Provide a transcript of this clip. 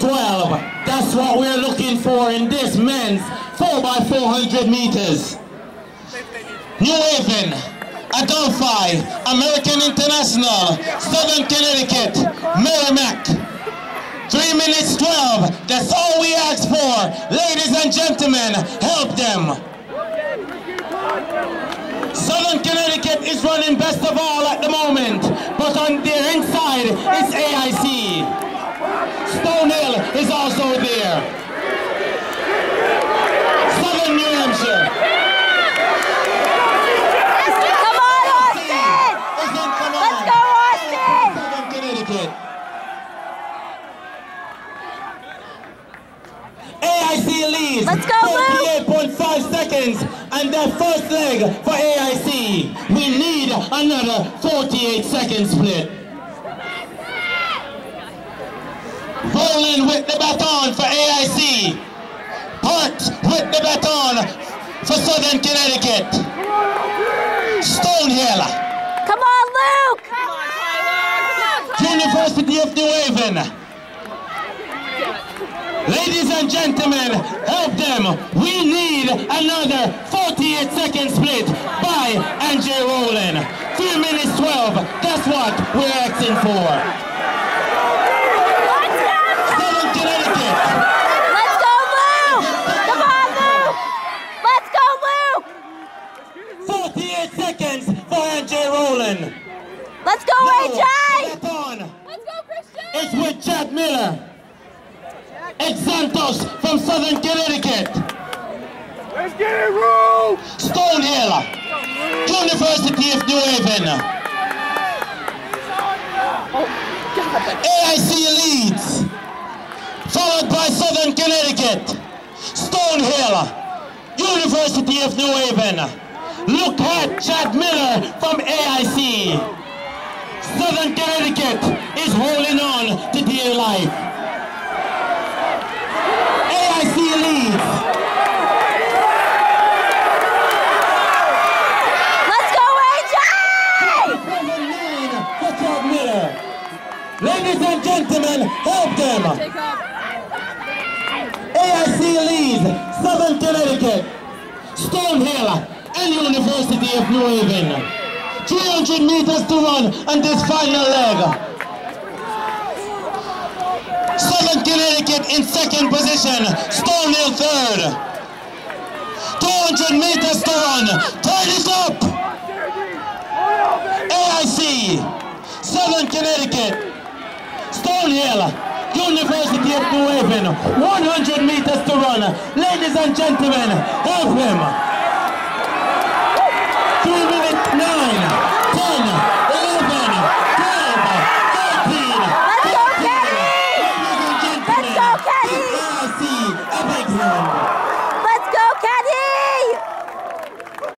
12. That's what we're looking for in this men's 4x400 meters. New Haven, Adelphi, American International, Southern Connecticut, Merrimack. 3 minutes 12. That's all we ask for. Ladies and gentlemen, help them. Southern Connecticut is running best of all at the moment, but on their inside it's AIC. Stonehill is also there. Southern New Hampshire. Come on, Austin! Let's go, Austin! Southern Connecticut. AIC leads. Let's go, Luke! 38.5 seconds, and their first leg for AIC. We need another 48-second split. Rolling with the baton for AIC. Part with the baton for Southern Connecticut. Stonehill. Come on, Luke! University of New Haven. Ladies and gentlemen, help them. We need another 48-second split by Andrew Rowland. 3 minutes 12. That's what we're asking for. Southern Connecticut. Let's go, Luke! Come on, Luke! Let's go, Luke! 48 seconds for Andrew Rowland. Let's go, AJ! Let's go, Christian. It's with Chad Miller. Ed Santos from Southern Connecticut. Let's get it, Roo! Stonehill, University of New Haven. AIC leads, followed by Southern Connecticut. Stonehill, University of New Haven. Look at Chad Miller from AIC. Southern Connecticut is holding on to dear life. AIC leads. Let's go, AJ! 7-9 for Chad Miller. Ladies and gentlemen, help them. AIC leads Southern Connecticut, Stonehill, and University of New Haven. 300 meters to run on this final leg. Southern Connecticut in second position, Stonehill third. 200 meters to run. Turn it up. AIC, Southern Connecticut, Stonehill, University of New Haven. 100 meters to run. Ladies and gentlemen, help him. 3 minutes 9.